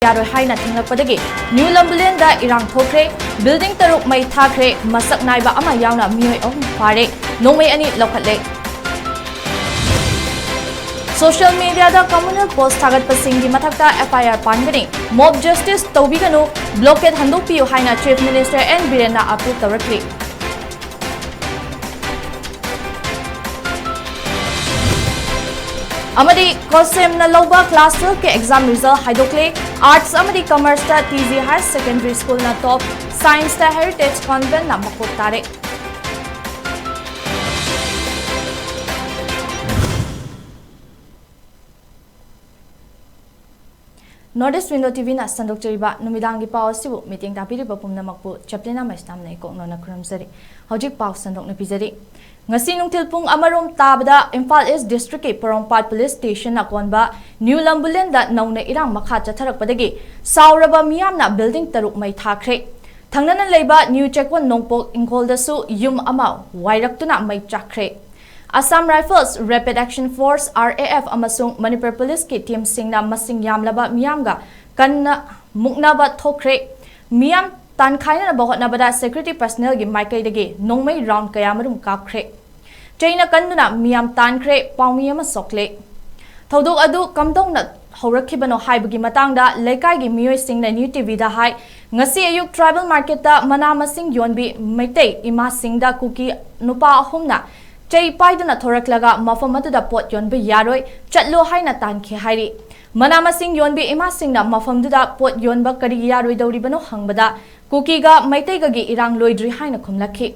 yaro haina thinglakpadagi New Lambulen da irang thokre building taruk mai thakre masak naiba ama yauna mioi ahum phare nongmei ani lokhatle Social media da communal post thagat pasingi mathakta FIR pangani mob justice tawbiganu blockade handokpiu haina Chief Minister N Birena appeal tawrakli Amadi Kosem na loba class 12 ke exam result haidokle arts amadi commerce ta TZ High Secondary School na top science ta heritage convent na makot tare Northeast Window TV na sandok cheriba numidangi paw sibu meeting tapiri bapumna makpu chaplina maistam nei kokno na kramsari hojik paw sandok na pijari ngasi nungtil pung amarom tabada Imphal East District ke Porongpat Police Station na konba New Lambulen da nauna irang makha chatharakpadagi sauraba miyam na building taruk mai thakre thangnana leiba New Checkwan Nongpok Ingkol da su yum ama wairaktuna mai chakre Assam Rifles Rapid Action Force RAF amasung Manipur Police ke team singna masing yamlaba miyamga kanna muknaba thokre miyam tan khaina na bahot na bada security personnel gi maikai dege nongmei round kayamarum kapkhre chaina kanduna miyam tan khre pawmi ama sokle thodok adu kamdong na horakhibano haibagi matangda lekai gi miyoi singna newtv da hai ngasi ayuk tribal market ta mana masing yonbi maitei ima singda kuki nupa ahumna chai paiduna thoraklaga mafam atuda pot yonbi yaroi chatlo haina tankhe hairi mana masing yonbi ima singna mafam duda pot yonba kari yaroi dauribano hangbada kukiga maiteiga gi irang loidri haina khumlakhi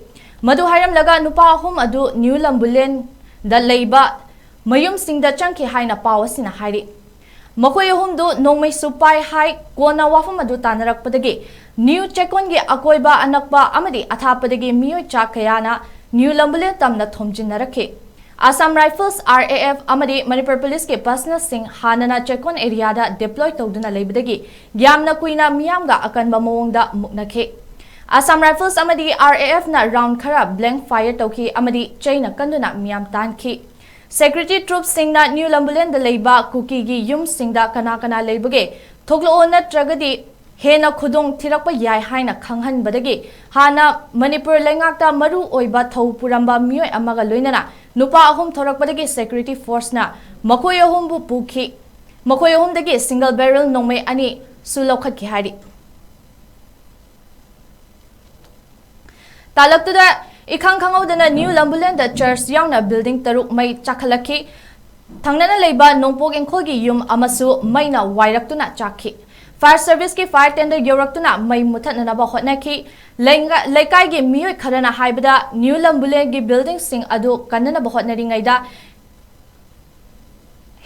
madu hairam laga nupa ahum adu New Lambulen da leiba mayum singda changki haina pawasina hairi makhoi ahum du nongmei supai hai kona wafam adu tanarakpadagi New Checkon gi akoiba anakba amadi athapadagi miyoi chakayana New Lambulen tamna thomjinnarakhe Assam Rifles RAF amadi Manipur Police ke personal sing hanana Checkon area da deploy tawduna leibadagi gyamna kuina miyamga akanba mawongda muknakhe Assam Rifles amadi RAF na round khara blank fire tawki amadi chaina kanduna miyam tankhi Security troops singna New Lambulen da leiba kuki gi yum singda kana leibage thoklo na tragadi hena khudong thirakpa yai haina khanghan badagi hana Manipur lengakta maru oiba thau puramba miyoi amaga loinana nupa ahum thorakpadagi security force na makoi ahum bu pukhi makoi ahum dagi single barrel nongmei ani sulokhat ki hari talaktuda ikhang khangawdana New Lambulen da church yangna building taruk mai chakhalakhi thangnana leiba nongpok engkhogi yum amasu maina wairaktuna chakhi Fire Service ke fire tender yoraktuna mai muthatna na ba hotnaki leikai ge miyoi kharana haibada New Lambulen ge building sing adu kanna ba hotnari ngaida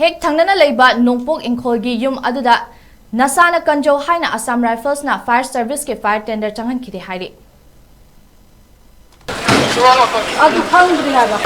hek thangnana leiba nongpok engkhol gi yum aduda nasana kanjo haina Assam Rifles na Fire Service ke fire tender changhan khide hairi adu phangri haba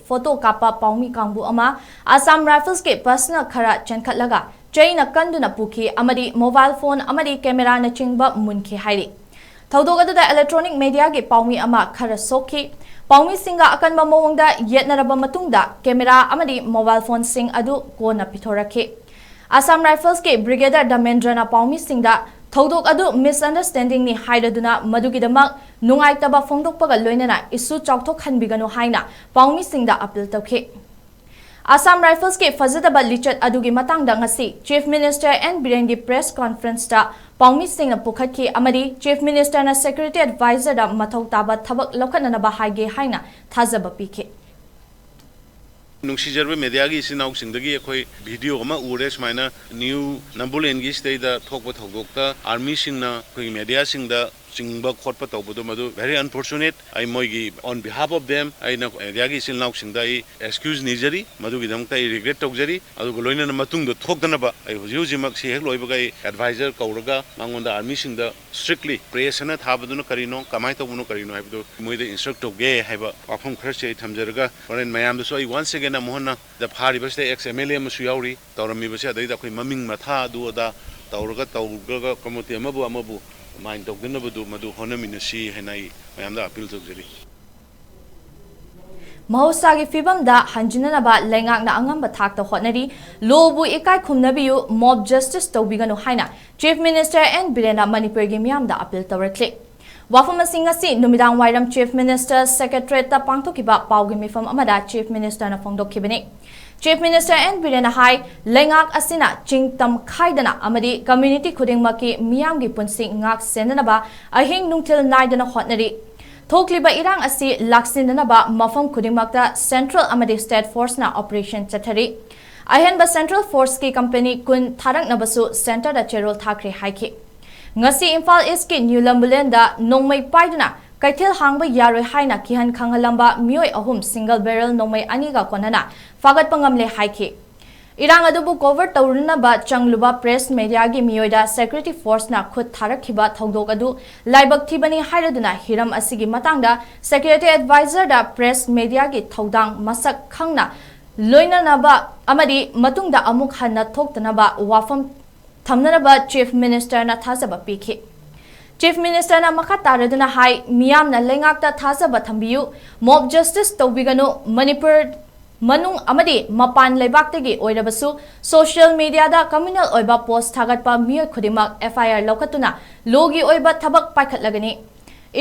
Photo kapa paumi kangbu ama Assam Rifles ke personal khara chenkhatlaga chaina kanduna pukhi amadi mobile phone amadi camera na chingba munki hairi thodogada da electronic media ge paumi ama khara sokhi paumi singa akanba mawongda yetnaraba matungda camera amadi mobile phone sing adu kona pithorakhi Assam Rifles ke brigadier Damendra na paumi singda thodok adu misunderstanding ni haidaduna madugidamak nungaitaba phongdokpaga loinana isu chawthok khanbiganu haina paumi singda appeal tawkhe Assam Rifles ke fazadaba lichat adugi matangda ngasi Chief Minister N Biren gi press conference ta Paumi Singh na pukhat ki amadi Chief Minister na Security Advisor da mathau taba thabak lokhanana ba haige haina thazaba pike नुंसीजरबे media की इसी नाउक सिंदगी अखोई video अमा उरे स्माइना new नंबुलेन की state दा थोकबा थौदोकता army सिंगना कोई मीडिया सिंगदा चिंगबा खोटबा तौबदो मदु वेरी अनफॉर्चुनेट आई मोइगी ऑन बिहाफ ऑफ देम आई ना मीडिया की इसी नाउक सिंगदा आई एक्सक्यूज निजरी मदु की दमता आई रिग्रेट तौजरी अदु लोइना मतुंग दो थोकदनबा आई हुजी हुजी मक सी हेक लोइबगा आई एडवाइजर कौरगा मांगोंदा आर्मी सिंगदा स्ट्रिक्टली प्रेसना थाबदुनो करिनो कमाई तौबनो करिनो हाइबदो मोइदे इंस्ट्रक्ट तौगे हाइबा वाफम खरसे थमजरगा ओरेन मयाम दसो आई वंस अगेन मोहना द फारिबसे एक्स एमएलए मसु याउरी तौरमीबसे अदै दा कोइ ममिंग मथा दुदा तौरगा कमिटी अमबु माइन तौदनबदु मदु होनमिनसी हैनाई मयामदा अपील तौजरी Mahosagi fibam da hanjinanaba lengak na angamba thakta hotnari lobu ikai khumnabiyu mob justice tawbiganu haina Chief Minister N Birena Manipur gi miyam da appeal tawrakli wafama singasi numidang wairam Chief Minister Secretary ta pangthokiba pawgi mifam amada Chief Minister na phongdokhibani Chief Minister N Birena hai lengak asina chingtam khaidana amadi community khudingmaki miyam gi punsi ngak sendanaba ahing nungtil naidana hotnari Thokliba irang asi laksindanaba mafam khudingmakta Central amadi State Force na operation chathari ahenba Central Force ki company kun tharak nabasu center da cherol thakre haiki ngasi Imphal East ki New Lambulen da nongmai paiduna kaithil hangba yaroi haina kihan khangalamba mioi ahum single barrel nongmai ani ga konana fagat pangamle haiki Irang adubu cover tauruna ba changluba press media gi miyoida security force na khut tharakhiba thodok adu laibak thibani hairaduna hiram asigi matangda security advisor da press media gi thodang masak khangna loina na ba amadi matungda amuk hanna thoktana ba wafam thamna ba chief minister na thasaba pikhi Chief Minister na makataraduna hai miyam na lengak ta thasaba thambiyu mob justice tawbiganu Manipur Manung amadi mapan lebaktegi oirabasu social media da communal oiba post thagatpa miyo khudimak FIR lokatuna logi oiba thabak paikhatlagani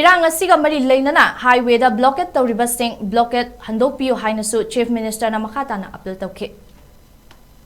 irang asiga mari leinana highway da blockade tawriba sing blockade handokpiyo hainasu Chief Minister na makhatana appeal tawkhi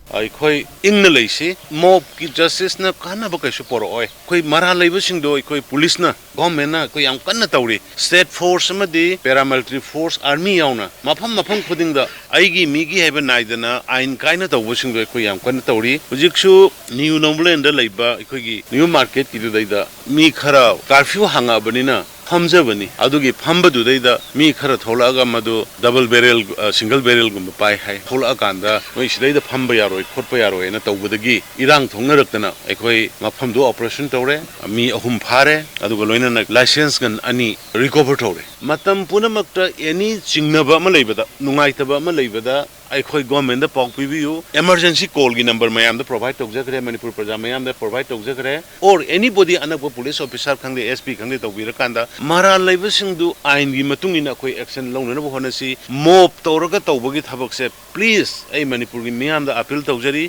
अखोई इंग Lesi mob की justice न काना बकै super ओय कोई मरा लेबसिंग दो कोई पुलिस न गवर्नमेंट न कोई याम कन्न तौरी स्टेट फोर्स मदि पैरामिलिटरी फोर्स आर्मी याउना मफम खुदिंग द आइगी मीगी हेबन नाइदना आइन काइना तौबसिंग दो कोई याम कन्न तौरी हुजिकसु न्यू नोंबलेंड द लेबा अखोगी न्यू मार्केट की दैदा मी खरा कर्फ्यू हांगा बनिना फमजबनी अदुगी फमबदुदैदा मी खरा थोलागा मदु डबल बैरल सिंगल बैरल गुम पाइ हाय थोला कांदा मै सिदैदा फमब यारोय खोटप यारोय न तौबदगी इरांग थोंगनरक्तना अखोय मफमदु ऑपरेशन तौरे मी अहुम फारे अदुगा लोइना लाइसेंस गन अनि रिकवर तौरे मतम पुनमक्ता एनी चिंगनबा म लेबदा नुंगाइतबा म लेबदा अखोई गवर्नमेंट द पाक पिबियु इमरजेंसी कॉल की नंबर मयाम द प्रोवाइड तौजखरे मणिपुर प्रजा मयाम द प्रोवाइड तौजखरे और एनीबॉडी अनब पुलिस ऑफिसर खंगदे एसपी खंगदे तौबिरकांदा मारा लेबसिंगदु आइन की मतुंगिना कोई एक्शन लौननबो होनसी मोब तौरगा तौबगी थबकसे प्लीज ए मणिपुर की मयाम द अपील तौजरी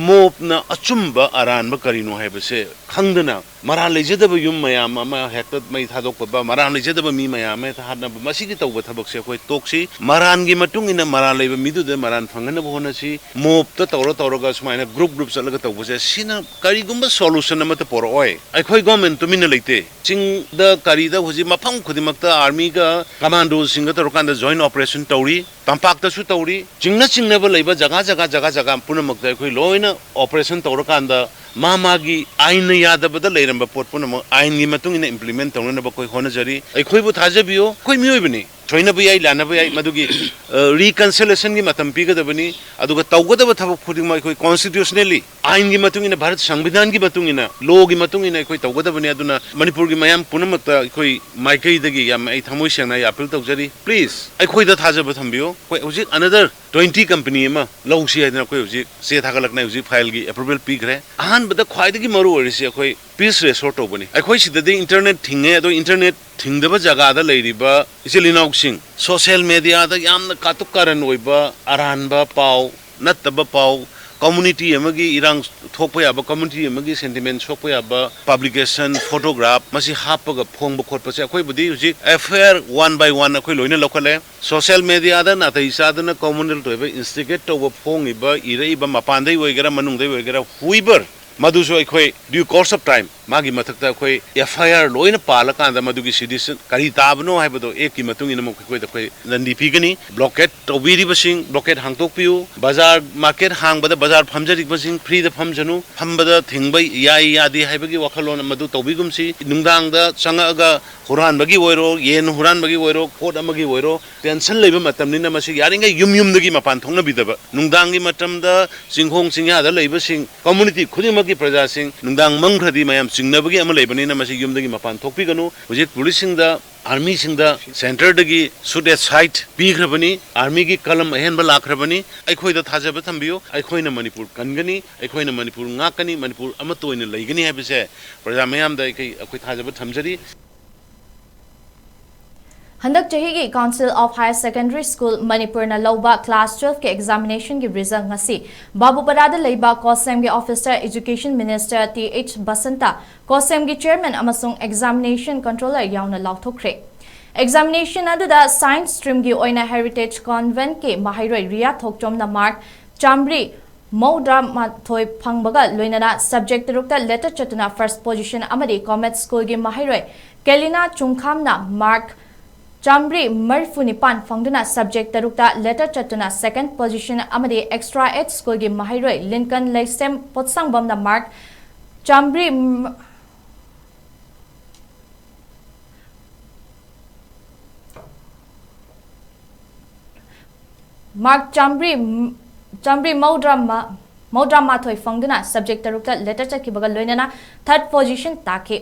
मोब न अचुंबा अरानब करिनो हैबसे खंगदना मारा लेजदब युम मयाम अमा हेक्ट मै थादोकबा मारा लेजदब मी मयाम मै थादनब मसिगी तौब थबकसे कोई तोक्सी मारान की मतुंगिना मारा लेब मिदुदे मारान फंगन बोनसी मोब तो तौरगा सुमाइना ग्रुप चलगा तौबसे सिना करिगुंबा सोल्यूशन अमत पोरओय अखोय गवर्नमेंट तुमिना लेते चिंग द करिदा हुजि मफम खुदिमक्ता आर्मी का कमांडो सिंग तौरकांदा जॉइंट ऑपरेशन तौरी तंपाक्तसु तौरी चिंगना लेबा जगह पुनमक्ता अखोय लोइना ऑपरेशन तौरकांदा मामागी आइन यादबद लेरंबा पोट पुनम आइन की मतुंगिना इंप्लीमेंट तौननबा कोई होनजरी अखोयबु थाजबियो कोई मियोयबनी छोइनबु याई लानबु याई मदुगी रिकन्सिलेशन की मतम पिगदबनी अदुगा तौगदब थबक खुदिमा कोई कॉन्स्टिट्यूशनली आइन की मतुंगिना भारत संविधान की मतुंगिना लॉ की मतुंगिना कोई तौगदबनी अदुना मणिपुर की मयाम पुनमक्ता कोई माइकैदगी याम आई थमोय सेंगना अपील तौजरी प्लीज अखोयदा थाजब थंबियो कोई हुजि अनदर 20 कंपनी मा लौसी हैदना कोई हुजि से थागलकना हुजि फाइल की अप्रूवल पिग्रे आहान बदा ख्वाइदगी मरु ओरिसि अखोय पीस रेसोर्ट तौबनी अखोय सिददि इंटरनेट थिंगे अदो इंटरनेट थिंगदब जगह लेरिबा इसिलिनाउसिंग सोशल मीडिया दा यामना कातुक कारण ओइबा अरानबा पाव नत्तब पाव community amagi irang thokpa ya ba community amagi sentiment sokpa ya ba publication photograph masi hapaga phongba khotpa se akhoi budi huji affair one by one akhoi loina lokhale social media da na tai sa da na communal to ba instigate to ba phongi ba irei ba mapan dai oigera manung dai oigera huiber मधुसो अखोई due course of time मागी मथकता अखोई FIR lion पाला कांदा मधुगी citizen करी ताबनो हाइबदो एक की मतुंग इन मखोई दखोई लंदी पिगनी blockade तोबीरी busing blockade हांगतोक PU बाजार market हांगबदा बाजार फमजरी बसिंग फ्री द फमजनु फमबदा थिंगबै याई यादी हाइबगी वखलोन मधु तोबीगुमसी नुंगदांगदा चंगागा हुरानबगी ओइरो येन हुरानबगी ओइरो कोट अमगी ओइरो टेंशन लेबा मतमनिना मसी यारिंगा युम युमदगी मपान थोंना बिदबा नुंगदांगी मतमदा सिंहोंग सिंहादा लेबसिंग कम्युनिटी खुदिम की प्रजा सिंह नुंदांग मंगखदी मयाम सिंगनबगी अम लेबनिना मसी युमदगी मपान थोकपिगनु हुजिक पुलिस सिंह दा आर्मी सिंह दा सेंटर दगी सुट एट साइट पीखरबनी आर्मी की कलम अहेनबा लाखरबनी अखोइदा थाजबा थंबियो अखोइना मणिपुर कनगनी अखोइना मणिपुर ngaकनी मणिपुर अमतोइना लेगनी हाबिसे प्रजा मयाम दा अखोइ थाजबा थमजरी हंदक चही की council of higher secondary school Manipur न लौबा क्लास 12 के एग्जामिनेशन की रिजल्ट ngasi बाबूपरादा लेबा कोसेम के officer education minister TH Basanta कोसेम की चेयरमैन अमसुंग एग्जामिनेशन कंट्रोलर याउना लाउथोखरे एग्जामिनेशन अदुदा साइंस स्ट्रीम की ओइना हेरिटेज कॉन्वेंट के माहिरोय रिया थोकचोम न मार्क चामरी मौद्रा माथोय फंगबगा लोइनाना सब्जेक्ट रुक्ता लेटर चतुना फर्स्ट पोजीशन अमदी कॉमर्स स्कूल की माहिरोय केलिना चुंखामना मार्क चामरी मरफुनिपान फंगदुना सब्जेक्ट तरुक्ता लेटर चतुना सेकंड पोजीशन अमदी एक्स्ट्रा एच स्कूल की माहिरोय लिंकन लेसेम पोत्संगबम द मार्क चामरी मौद्रा माथोय फंगदुना सब्जेक्ट तरुक्ता लेटर चकिबगा लोइनाना थर्ड पोजीशन ताके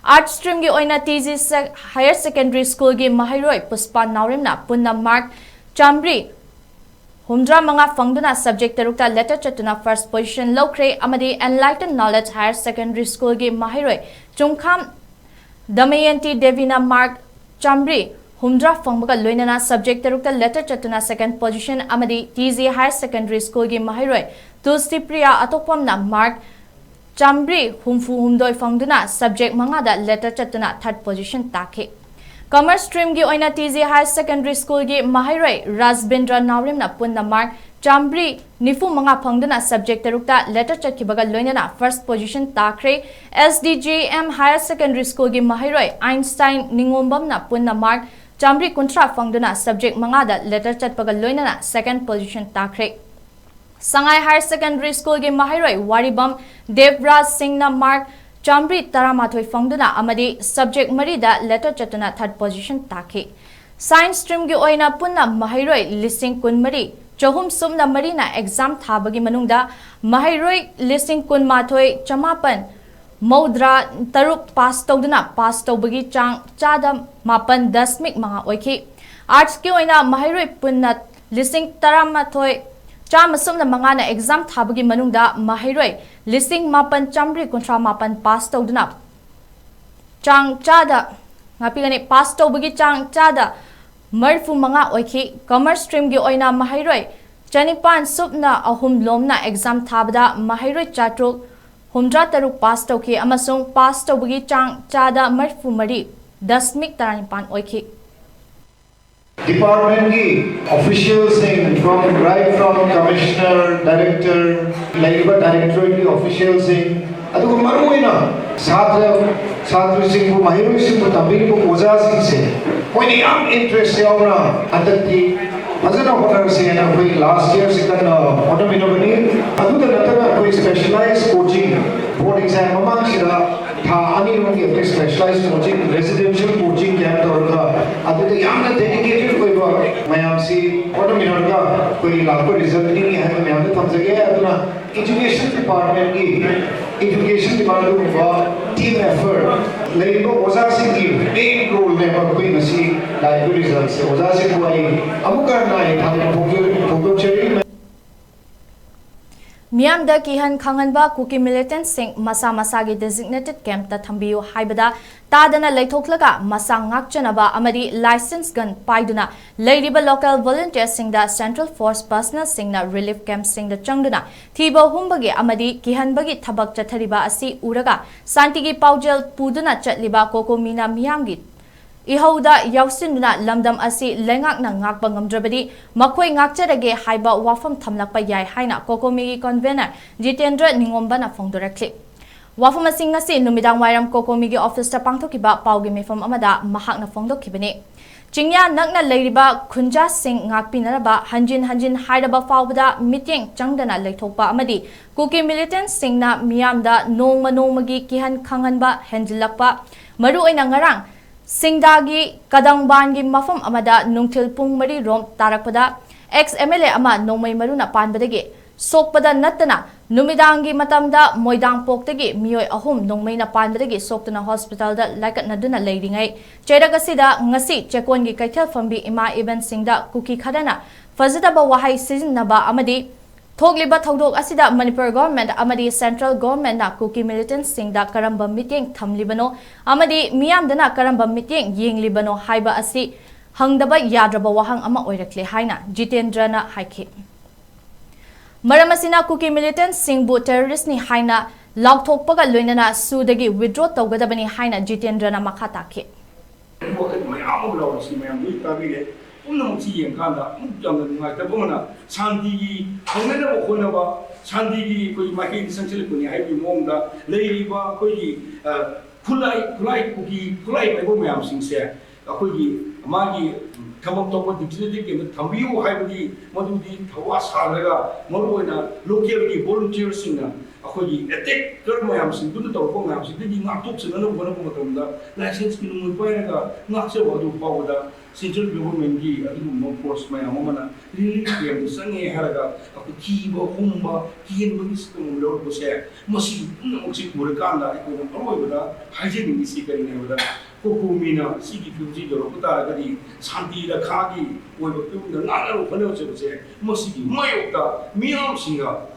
आर्ट स्ट्रीम की ओइना टीजी हायर सेकेंडरी स्कूल की माहिरोय पुष्पा नाउरिमना पुन्ना मार्क चामरी हुमद्रा मंगा फंगदुना सब्जेक्ट तरुक्ता लेटर चतुना फर्स्ट पोजीशन लौख्रे अमदी enlighten knowledge higher secondary school की माहिरोय चुंखाम दमयंती देवीना मार्क चामरी हुमद्रा फंगबगा लोइनाना सब्जेक्ट तरुक्ता लेटर चतुना सेकंड पोजीशन अमदी टीजी हायर सेकेंडरी स्कूल की माहिरोय तुलसी प्रिया अतोपमना मार्क चामरी हुमफु हुमदोय फंगदुना सब्जेक्ट मंगादा लेटर चतुना थर्ड पोजीशन ताके कॉमर्स स्ट्रीम की ओइना टीजी हायर सेकेंडरी स्कूल की माहिरोय राजबिंद्र नाउरिमना पुन्ना मार्क चामरी निफु मंगा फंगदुना सब्जेक्ट तरुक्ता लेटर चकिबगा लोइनाना फर्स्ट पोजीशन ताखरे एसडीजेएम हायर सेकेंडरी स्कूल की माहिरोय आइंस्टाइन निंगोंबमना पुन्ना मार्क चामरी कुंट्रा फंगदुना सब्जेक्ट मंगादा लेटर चटपगा लोइनाना सेकंड पोजीशन ताखरे संगाई हायर सेकेंडरी स्कूल के माहिरोय वारीबम देवराज सिंह न मार्क चामरी तरामाथोय फंगदुना अमदी सब्जेक्ट मरीदा लेटर चतुना थर्ड पोजीशन ताके साइंस स्ट्रीम की ओइना पुन्ना माहिरोय लिसिंग कुनमरी चहुम सुमना मरीना एग्जाम थाबगी मनुंगदा माहिरोय लिसिंग कुनमाथोय चमापन मौद्रा तरुक पास तौदुना पास तौबगी चांग चादा मापन 10 मंगा ओइखी आर्ट्स की ओइना माहिरोय पुन्ना लिसिंग तरामाथोय चामसुमना मंगाना एग्जाम थाबगी मनुंगदा माहिरोय लिसिंग मापन चामरी कुंट्रा मापन पास तौदुना चांग चादा ngapi पास तौबगी चांग चादा मरफु मंगा ओइखी कॉमर्स स्ट्रीम की ओइना माहिरोय चनिपान सुपना अहुम लोमना एग्जाम थाबदा माहिरोय चाट्रुक हुमद्रा तरुक पास तौखी अमसुंग पास तौबगी चांग चादा मरफु मरी 10.35 ओइखी डिपार्टमेंट की officials from right from commissioner director labour directorate की ऑफिशियल्स अदुगो मरुइना छात्र सिंह महिरों सिंह तंबीर को ओजा सिंह से कोई याम इंटरेस्ट यावना अंदती फजना होनर से ना कोई लास्ट ईयर से कन ऑटोमिनो बनी अदुदा नतरा कोई स्पेशलाइज्ड कोचिंग बोर्ड एग्जाम ममांग सिरा था अनि रोंगी अपने specialised coaching residential coaching camp तोरगा अदुदा याम न डेडिकेटेड कोई बा मयाम सी ऑटोमिनो का कोई लाखों रिजल्ट नहीं है मैं हमने थम जगह अदुना एजुकेशन डिपार्टमेंट की एजुकेशन डिपार्टमेंट का टीम एफर्ट लेकिन वो ओजा सिंह की मेन रोल में कोई नसी लाइव रिजल्ट से ओजा सिंह को आई अमुकर ना है थाने फोकस चेरी Miam da kihan khanganba kuki militant sing masa masagi designated camp ta thambiyu haibada tadana leithoklaga masa ngakchanaba amadi license gun paiduna leiriba local volunteer singda central force personnel singna relief camp singda changduna thiba humbagi amadi kihanbagi thabak chathariba asi uraga santigi paujel puduna chatliba kokomina miamgi Ihauda yausinuna lamdam asi lengak na ngakpa ngamdrabadi makhoi ngakcharage haiba wafam thamlakpa yai haina kokomi convener Jitendra Ningombana phongdorakli wafam asing ngasi numidang wairam kokomi gi office ta pangthokiba paugi mefam amada mahakna phongdokhibani Chingya nakna leiriba khunja sing ngakpinaraba hanjin hairaba faubada mityeng changdana leithokpa amadi kuki militant singna miyamda nongmagi kihan khanganba hendilakpa maru oina ngarang Singdagi Kadangbangi mafam amada nungtil pung mari rom tarakpada ex MLA ama nongmai maruna panbadagi sokpada natana numidangi matamda moidang poktagi miyoi ahum nongmai na panbadagi soktana hospital da laikat naduna leiringai chedagasida ngasi chekongi kaithel fambi ima event singda kuki khadana fazitaba wahai sizinaba amadi Thogliba thodok asida Manipur government amadi central government na kuki militant singda karamba meeting thamlibano amadi miyamdana karamba meeting yenglibano haiba asi hangdaba yadraba wahang ama oirakle haina Jitendra na haiki Maramasina kuki militant singbu terrorist ni haina laukthokpaga loinana sudagi withdraw tawgadabani haina Jitendra na makhata ke Ulumuchi yang kanda, mungkin dengan kita bagaimana santigi, bagaimana bukan apa santigi, koi makin sengsil punya hai di mongda, leiriba koi kulai bagaimana singsia, koi magi thamam thamam digital ke thambiu hai bagi madu di thawas halaga, malu ina local di volunteer singa. Koi attack kerma sing tu tahu kau sing jadi ngatuk sebenarnya bukan apa macam license minum apa yang ngak sewa tu bawa Central government gi adu mo force mai amana really game sange haraga aku kiba humba kien bagi sistem lor bose masi masi murakanda ko no bada hygiene ni sikari ne bada ko mina sigi fuji do kota gadi santi da khagi oi ba tu na na ro khane se masi mayokta miyam singa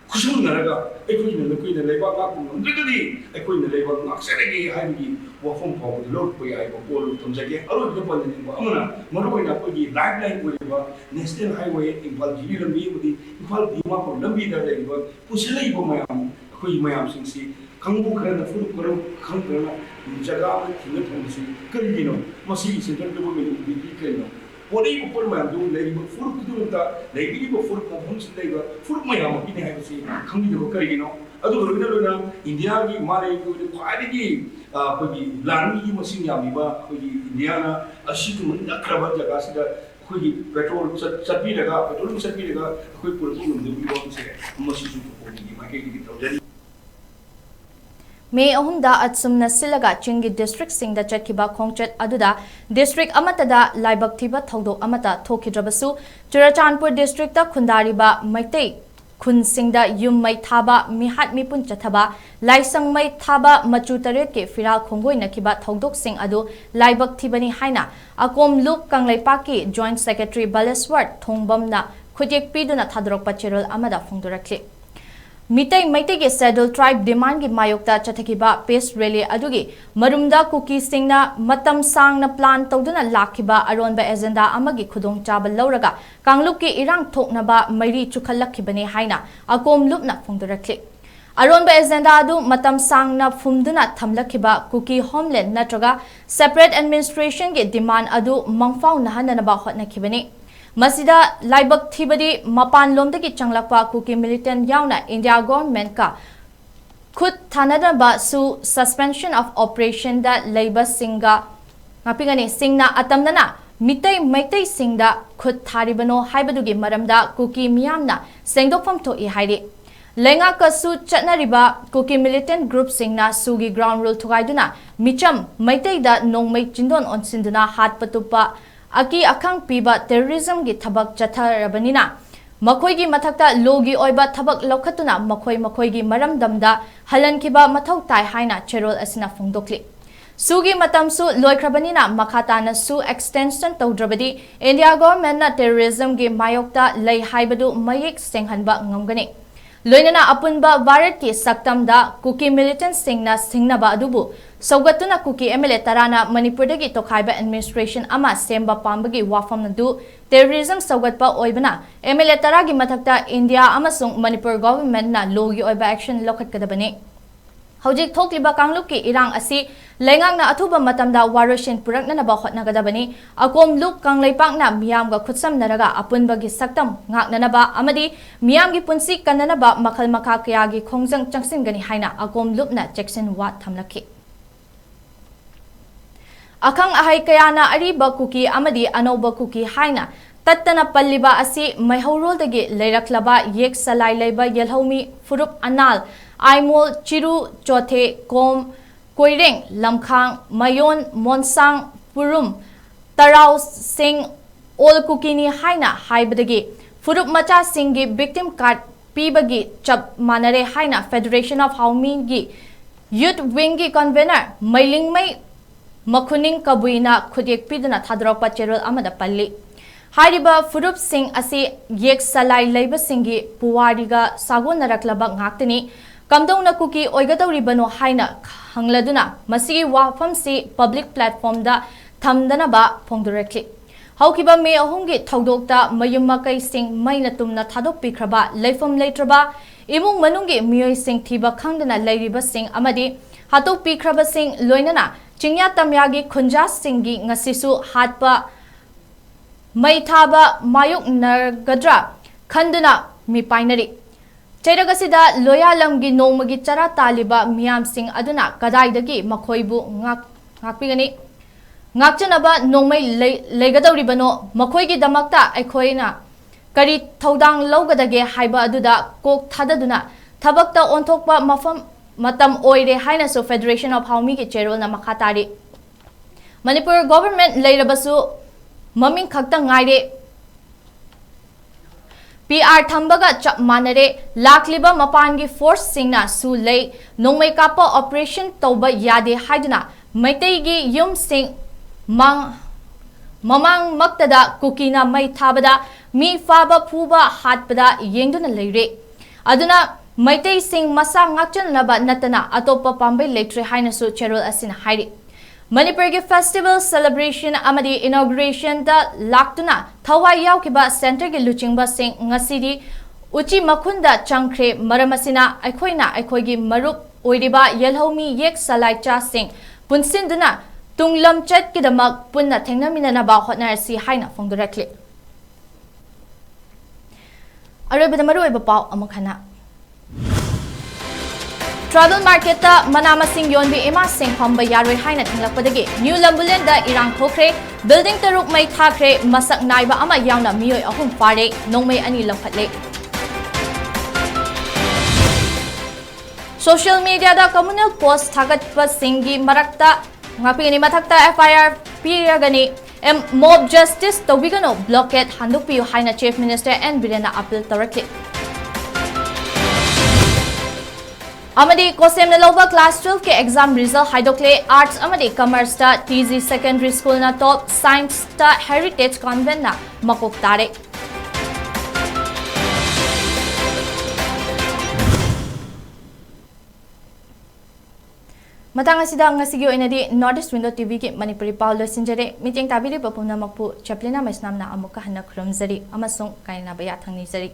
Kusum naraga, ekoi na lekoi na leba ngaku ngandrigadi, ekoi na leba ngakseregi haigi wafum pau de lor koi ai ko pol tumjage aro de pol ni ko amana maroi na koi lifeline ko leba national highway impal jibi lambi budi impal dima ko lambi da leba pusilai bo mayam koi mayam singsi kangbu khara na furu koro khang na jaga ma thina thomsi kalgino masi central government bi kalno Pori upor mandu lagi furuk itu entah lagi ni furuk kompon sendiri furuk mayam ini hai sih kami juga kerja no adu lorina India ki mare ko kwari ki pergi lani ki mesin yang biba pergi India na asyik menda kerabat jaga sida pergi petrol sapi lega koi puruk mundu biba sih masih cukup pergi makai kita jadi May ahumda at sumna silaga chingi district singda chatkiba khongchat aduda district amatada laibak thiba thodok amata thokidrabasu Churachandpur district ta khundariba maitei khun singda yum mai thaba mihat mipun chathaba laisang mai thaba machu taret ke firal khongoi nakiba thodok sing adu laibak thibani haina akom lup kanglaipaki joint secretary Baleswar thongbamna khujek piduna thadrok pachirol amada phongdorakli Mitai Maite ke Saddle Tribe demand ki mayokta chathakiba peace rally adugi marumda kuki singna matam sang na plan tawduna lakhiba aronba agenda amagi khudong chaba lauraga kanglup ki irang thoknaba mari chukhallakhibani haina akom lupna phongdorakli aronba agenda adu matam sang na phumduna thamlakhiba kuki homeland natraga separate administration ke demand adu mangfau nahananaba hotnakhibani Masida laibak thibadi mapan lomdagi changlakpa kuki militant yauna India government ka khud thanadaba su suspension of operation da labor singa ngapingani singna atamnana mitai maitai singda khud tharibano haibadugi maramda kuki miyamna sengdokpham thoi hairi lenga ka su chatnariba kuki militant group singna sugi ground rule thugaiduna micham maitai da nongmai chindon onsinduna hat patupa Aki akang piba terrorism gi thabak chatharabanina makhoi gi mathakta logi oiba thabak lokhatuna makhoi gi maramdamda halankiba mathau tai haina cherol asina phongdokli sugi matam su loikrabanina makhatana su extension tawdrabadi India government na terrorism gi mayokta lei haibadu mayek senghanba ngamgani लोइनना अपुनबा भारत की सक्तमदा Kuki militant सिंगना सिंगनबा अदुबु सौगतुना Kuki MLA तराना मणिपुरदगी तोखाइबा एडमिनिस्ट्रेशन अमा सेम्बा पाम्बगी वाफम नदु टेररिज्म सौगतपा ओइबना एमएलए तरागी मथक्ता इंडिया अमसुंग मणिपुर गवर्नमेंट ना लोगी ओइबा एक्शन लौखटकदबने हौजिक थोकलिबा कांगलुप की इरांग असि लेंगांगना अथुबा मतमदा वारोशिन पुरकननबा होटनगदबनी अकोम look कांगलेपाकना मियामगा खुत्समनरगा अपुनबगी सक्तम ngaknanaba amadi miyamgi punsi kannanaba makhal makha kayagi khongjang changsinggani haina akom lupna chection wat thamlakhi akhang ahai kayana ariba kuki amadi anoba kuki haina tattana palliba asi maihorol-dagi leiraklaba yek salai leiba yelhomi furup anal aimol chiru chothe kom koireng lamkhang mayon monsang purum tarau sing ol kukini haina haibadagi furup macha singi victim card pibagi chap manare haina Federation of Haumi gi youth wing gi convener mailing mai makhuning kabuina khudek piduna thadrokpa cherol amada palli hariba furup sing asi yek salai leiba singi puwariga sagon naraklaba ngaktani kamdongna kuki oigadawribano haina hangladuna masigi wafam si public platform da thamdanaba phongdurekli haukiba me ahumgi thodokta mayum makai sing maina tumna thadok pikraba leifam leitraba imung manungi miyoi sing thiba khangdana leiriba sing amadi hatok pikraba sing loinana chingya tamyagi khunja singgi ngasisu hatpa maithaba mayuk nargadra khanduna mi painari Cheragasida loyalamgi nomagi chara taliba miyam sing aduna kadaidagi makhoibu ngakpigani ngakchanaba nomai legadawribano makhoigi damakta aikhoina kari thodang lawgadage haiba aduda kok thadaduna thabakta onthokpa mafam matam oire haina so Federation of Haumi ki cherol na makhatari Manipur government leirabasu maming khakta ngaire PR Thambaga chap manare lakliba mapangi force singna su lei nongmai kapa operation toba yade haiduna maitegi yum sing mamang maktada kukina mai thabada mi faba phuba hatpada yengduna leire aduna maitai sing masa ngakchanaba natana atopa pambai leitre haina su cherol asin hairi Manipur ki festival celebration amadi inauguration da laktuna thawai yaukiba center ki luchingba sing ngasidi uchi makhunda changkhre maramasina aikhoina aikhoigi marup oiriba yelhomi yek salai cha sing punsinduna tunglam chat ki damak punna thengnaminana ba hotnarsi haina phongdurakli arobada maruiba paw amakhana Travel market ta manama sing yonbi ema sing phamba yaroi haina thinglakpadagi New Lambulen da irang thokre building taruk mai thakre masak naiba ama yauna miyoi ahum pare nongmai ani lawkhatle Social media da communal post thagatpa singi marakta ngapigani mathakta FIR piragani mob justice tobigano blockade handukpiu haina Chief Minister N Birena appeal tarakli Amadi Kosem Nalova class 12 ke exam result haidokle arts amadi commerce ta TZ secondary school na top science ta heritage convent na makok tare Matang asida ngasigi oinadi Northeast Window TV ki Manipuri Paulo sinjare meeting tabiri papumna makpu chaplina maisnamna amuka hana khurumzari amasung kaina baya thangni zari